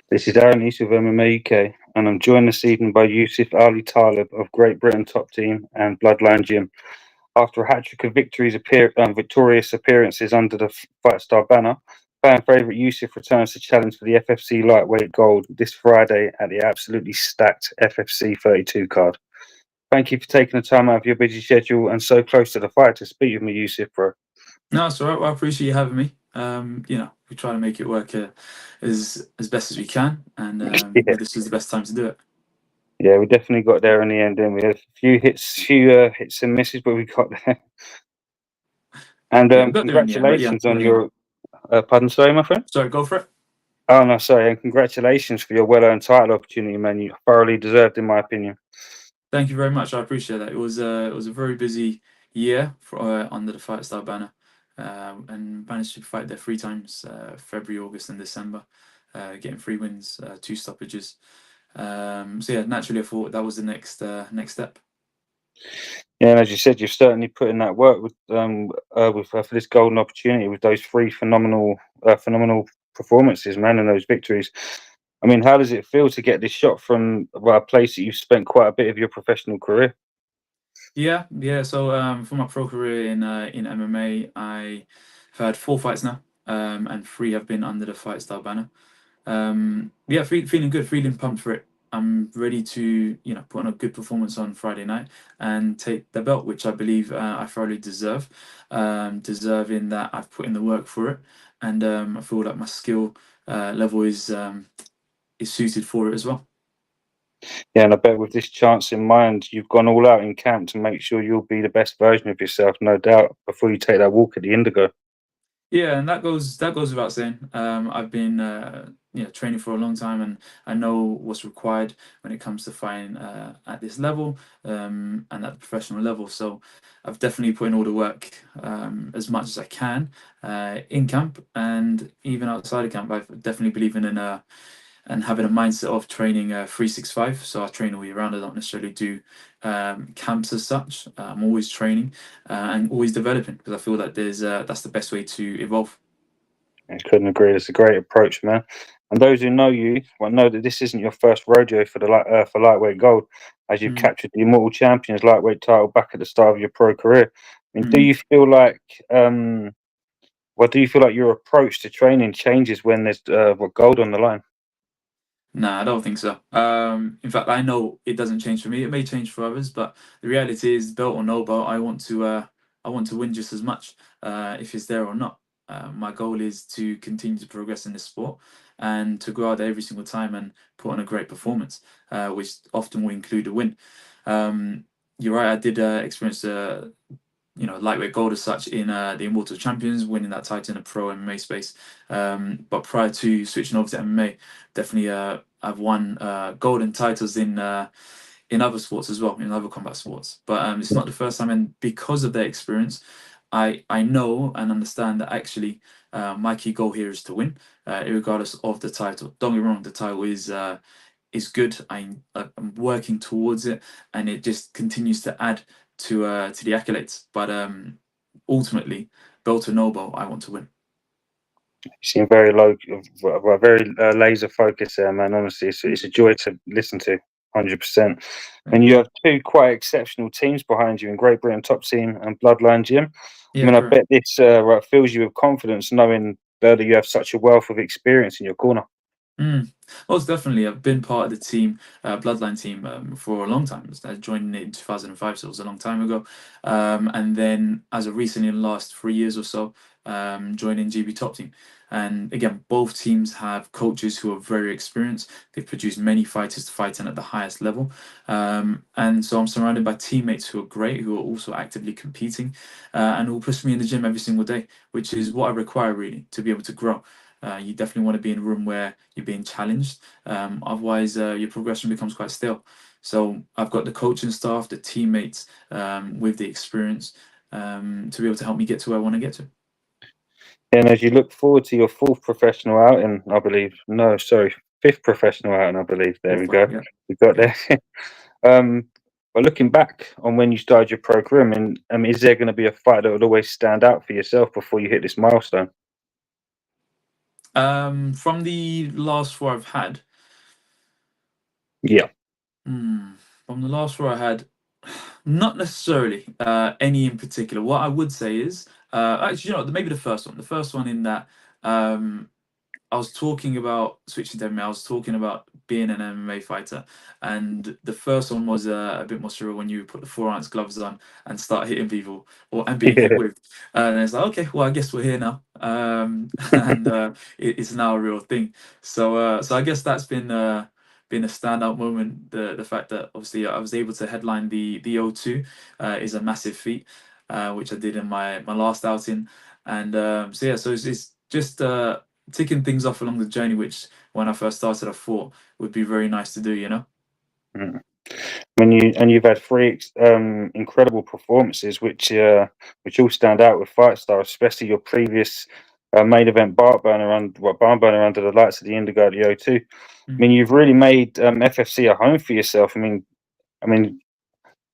This is Aaron East of MMA UK, and I'm joined this evening by Yusuf Ali-Taleb of Great Britain Top Team and Bloodline Gym. After a hat-trick of victorious appearances under the Fightstar banner, fan favourite Yusuf returns to challenge for the FFC Lightweight Gold this Friday at the absolutely stacked FFC 32 card. Thank you for taking the time out of your busy schedule and so close to the fight to speak with me, Yusuf, bro. No, it's all right. Well, I appreciate you having me. We try to make it work as best as we can, and Yeah. this is the best time to do it. Yeah, we definitely got there in the end, didn't we? A few hits and misses, but we got there. And Yeah, we got there in the end, but yeah, congratulations on your pardon, sorry, my friend. sorry, go for it. Oh no, sorry, and congratulations for your well-earned title opportunity, man. You thoroughly deserved, in my opinion. Thank you very much. I appreciate that. It was a very busy year under the Fightstar banner, and managed to fight there 3 times: February, August, and December, getting 3 wins, 2 stoppages. So yeah, naturally, I thought that was the next step. Yeah, and as you said, you've certainly put in that work for this golden opportunity with those 3 phenomenal performances, man, and those victories. I mean, how does it feel to get this shot from a place that you've spent quite a bit of your professional career? Yeah. So for my pro career in MMA, I've had 4 fights now, and 3 have been under the Fightstar banner. Yeah, feeling good, feeling pumped for it. I'm ready to put on a good performance on Friday night and take the belt, which I believe I thoroughly deserve. Deserving that I've put in the work for it, and I feel like my skill level is suited for it as well. Yeah, and I bet with this chance in mind, you've gone all out in camp to make sure you'll be the best version of yourself, no doubt, before you take that walk at the Indigo. Yeah, and that goes without saying. I've been training for a long time, and I know what's required when it comes to fighting at this level, and at the professional level. So I've definitely put in all the work, as much as I can, in camp and even outside of camp. I've definitely believing in and having a mindset of training 365. So I train all year round. I don't necessarily do camps as such. I'm always training and always developing, because I feel that that's the best way to evolve. I couldn't agree. It's a great approach, man. And those who know you will know that this isn't your first rodeo for for lightweight gold, as you've Mm, captured the Immortal Champions lightweight title back at the start of your pro career. I mean, mm. do you feel like your approach to training changes when there's gold on the line? Nah, I don't think so. In fact, I know it doesn't change for me. It may change for others, but the reality is, belt or no belt, I want to win just as much, if it's there or not. My goal is to continue to progress in this sport and to go out there every single time and put on a great performance, which often will include a win. Um, you're right. I did experience lightweight gold as such in the Immortal Champions, winning that title in a pro MMA space. But prior to switching over to MMA, definitely I've won golden titles in other sports as well, in other combat sports. But it's not the first time, and because of that experience, I know and understand that actually my key goal here is to win, regardless of the title. Don't get me wrong, the title is good. I'm working towards it, and it just continues to add to the accolades. But ultimately, belt or no belt, I want to win. You seem very very laser focused there, man. Honestly, it's a joy to listen to, 100%. And Thank you you. have 2 quite exceptional teams behind you in Great Britain Top Team and Bloodline Gym. I Yeah, mean, I correct. bet this fills you with confidence knowing that you have such a wealth of experience in your corner. Mm. Most definitely, I've been part of the team, Bloodline team, for a long time. I joined it in 2005, so it was a long time ago. And then, as of recently, in the last 3 years or so, joining GB Top Team. And again, both teams have coaches who are very experienced. They've produced many fighters to fight in at the highest level. And so I'm surrounded by teammates who are great, who are also actively competing, and who push me in the gym every single day, which is what I require really to be able to grow. You definitely want to be in a room where you're being challenged. Otherwise, your progression becomes quite stale. So I've got the coaching staff, the teammates, with the experience, to be able to help me get to where I want to get to. And as you look forward to your fourth professional outing, I believe, no, sorry, fifth professional outing, I believe. There we If I, go. yeah, We got yeah. there. um, but looking back on when you started your pro career, is there going to be a fight that would always stand out for yourself before you hit this milestone? From the last four I've had, Yeah. from the last four I had, not necessarily any in particular. What I would say is, actually, you know, maybe the first one. The first one in that I was talking about switching to MMA. I was talking about being an MMA fighter, and the first one was a bit more surreal when you put the 4 ounce gloves on and start hitting people and being hit Yeah. with. And it's like, okay, well, I guess we're here now, and it's now a real thing. So I guess that's been a standout moment. The fact that obviously I was able to headline the O2 is a massive feat, which I did in my last outing, and so yeah, so it's just ticking things off along the journey, which when I first started, I thought would be very nice to do, you know? Mm. You've had three incredible performances, which all stand out with Fightstar, especially your previous main event barn burner under the lights of the Indigo at the O2. I Mm. mean, you've really made FFC a home for yourself. I mean,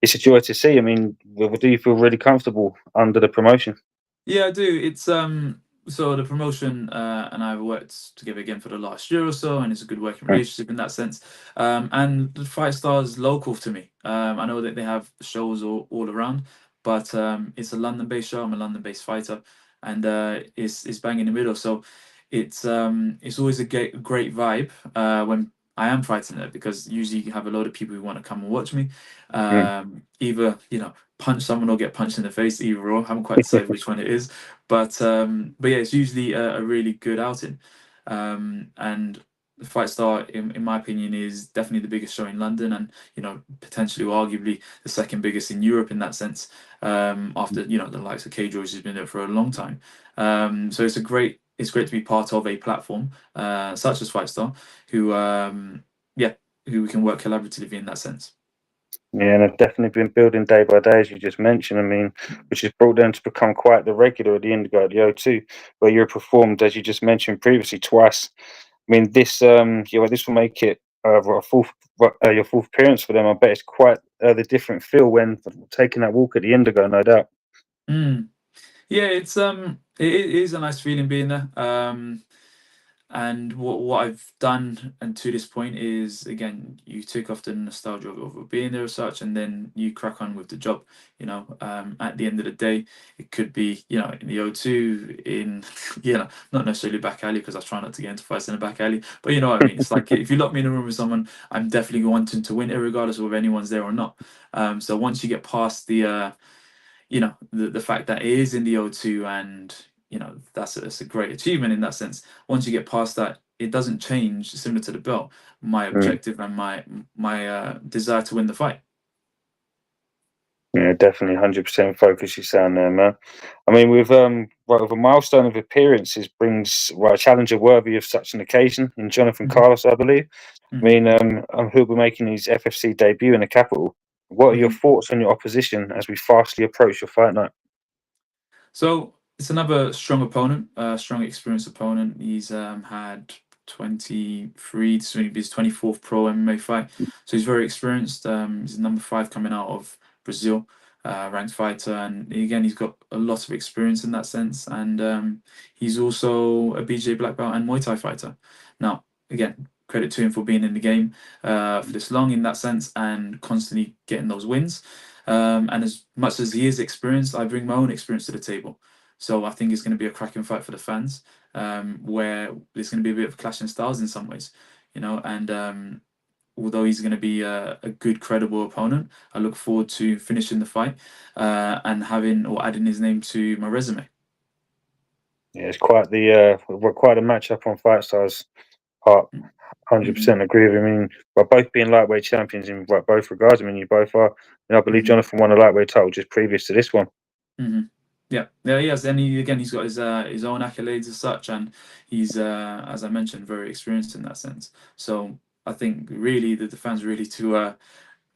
it's a joy to see. I mean, do you feel really comfortable under the promotion? Yeah, I do. It's so the promotion and I've worked together again for the last year or so, and it's a good working Mm. relationship in that sense. And the Fight Star is local to me. I know that they have shows all around, but it's a London-based show. I'm a London-based fighter, and it's bang in the middle. So it's always a great vibe when I am fighting there, because usually you have a lot of people who want to come and watch me. Mm. Either punch someone or get punched in the face, either or. I haven't quite decided which one it is, but yeah, it's usually a really good outing. And the Fight Star, in my opinion, is definitely the biggest show in London, and potentially, or arguably, the second biggest in Europe in that sense. After the likes of Cage Warriors, who's been there for a long time. So it's great to be part of a platform such as Fight Star, who yeah, who we can work collaboratively in that sense. Yeah, and I've definitely been building day by day, as you just mentioned. I mean, which has brought them to become quite the regular at the Indigo at the O2, where you're performed, as you just mentioned previously, twice. I mean, this will make it your fourth appearance for them. I bet it's quite the different feel when taking that walk at the Indigo, no doubt. Mm. Yeah, it is a nice feeling being there. And what I've done and to this point is, again, you take off the nostalgia of being there as such, and then you crack on with the job. At the end of the day, it could be in the O2, in not necessarily back alley, because I try not to get into fights in the back alley, but you know what I mean. It's like if you lock me in a room with someone, I'm definitely wanting to win, regardless of if anyone's there or not. So once you get past the fact that it is in the O2, and that's a great achievement in that sense. Once you get past that, it doesn't change, similar to the belt, my Mm. objective and my desire to win the fight. Yeah, definitely 100% focus you sound there, man. I mean, with a milestone of appearances brings a challenger worthy of such an occasion in Jonathan Mhm, Carlos, I believe. I mhm, mean, who'll be making his FFC debut in the capital. What are your mhm. thoughts on your opposition as we fastly approach your fight night? So it's another strong opponent, strong experienced opponent. He's had 23, soon to be his 24th pro MMA fight. So he's very experienced. He's number 5 coming out of Brazil, ranked fighter. And again, he's got a lot of experience in that sense. And he's also a BJ black belt and Muay Thai fighter. Now, again, credit to him for being in the game for this long in that sense, and constantly getting those wins. And as much as he is experienced, I bring my own experience to the table. So I think it's going to be a cracking fight for the fans, where there's going to be a bit of clash in styles in some ways, and although he's going to be a good, credible opponent, I look forward to finishing the fight and having or adding his name to my resume. Yeah, it's quite a matchup on Fight Stars part. Mm-hmm, 100% agree with you. I mean, by both being lightweight champions in both regards. I mean, you both are. I believe hmm Jonathan won a lightweight title just previous to this one. hmm Yeah, yeah, he has. And he's got his own accolades as such, and he's, as I mentioned, very experienced in that sense. So I think really that the fans really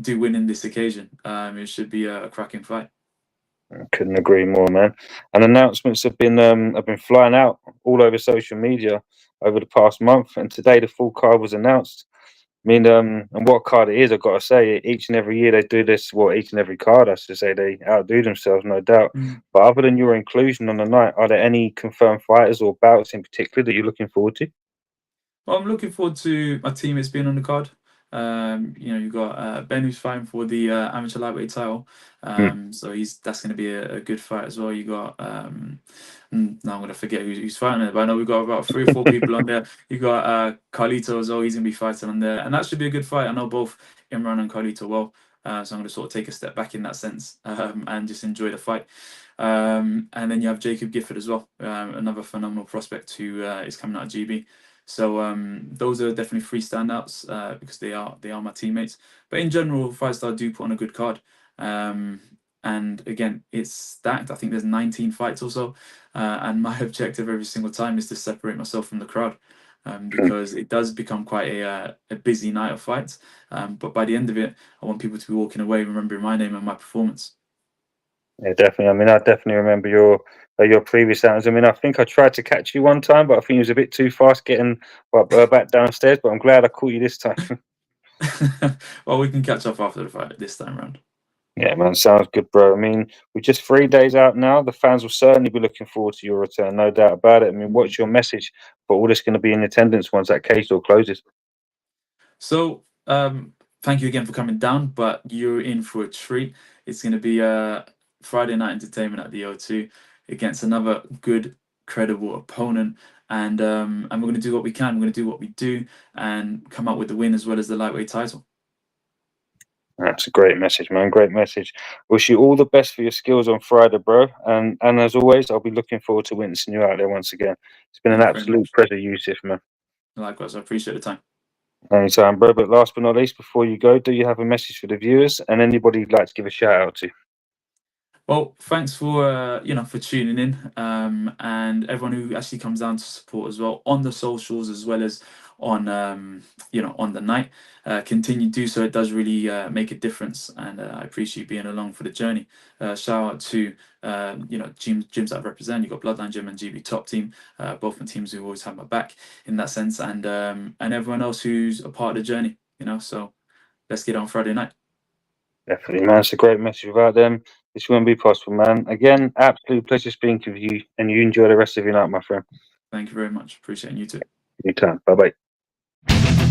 do win in this occasion. It should be a cracking fight. Couldn't agree more, man. And announcements have been flying out all over social media over the past month, and today the full card was announced. mean, and what card it is, I've got to say, each and every year they do this. Well, each and every card, I should say, they outdo themselves, no doubt. Mm. But other than your inclusion on the night, are there any confirmed fighters or bouts in particular that you're looking forward to? Well, I'm looking forward to my teammates being on the card. You've got Ben who's fighting for the amateur lightweight title. So that's going to be a good fight as well. You got now I'm going to forget who's fighting it, but I know we've got about 3 or 4 people on there. You got Carlito as well. He's going to be fighting on there, and that should be a good fight. I know both Imran and Carlito well, so I'm going to sort of take a step back in that sense and just enjoy the fight. And then you have Jacob Gifford as well, another phenomenal prospect who is coming out of GB. So those are definitely 3 standouts because they are my teammates. But in general, Fightstar do put on a good card. And again, it's stacked. I think there's 19 fights or so. And my objective every single time is to separate myself from the crowd because it does become quite a busy night of fights. But by the end of it, I want people to be walking away remembering my name and my performance. Yeah, definitely. I mean, I definitely remember your previous outings. I mean, I think I tried to catch you one time, but I think it was a bit too fast getting back downstairs. But I'm glad I caught you this time. Well, we can catch up after the fight this time round. Yeah, man, sounds good, bro. I mean, we're just 3 days out now. The fans will certainly be looking forward to your return, no doubt about it. I mean, what's your message for all that's going to be in attendance once that cage door closes? So, thank you again for coming down, but you're in for a treat. It's going to be a Friday night entertainment at the O2 against another good, credible opponent, and we're going to do what we can. We're going to do what we do and come out with the win as well as the lightweight title. That's a great message, man. Great message. Wish you all the best for your skills on Friday, bro. And as always, I'll be looking forward to witnessing you out there once again. It's been an Thank you very absolute much. pleasure, Yusuf, man. Likewise, I appreciate the time. Anytime, bro. But last but not least, before you go, do you have a message for the viewers and anybody you'd like to give a shout out to? Well, thanks for for tuning in, and everyone who actually comes down to support as well on the socials as well as on on the night. Continue to do so; it does really make a difference, and I appreciate you being along for the journey. Shout out to gyms that I represent. You got Bloodline Gym and GB Top Team, both my teams who always have my back in that sense, and everyone else who's a part of the journey. So let's get on Friday night. Definitely, man. It's a great message. Without them, this wouldn't be possible, man. Again, absolute pleasure speaking with you, and you enjoy the rest of your night, my friend. Thank you very much. Appreciate you too. Anytime. Bye bye.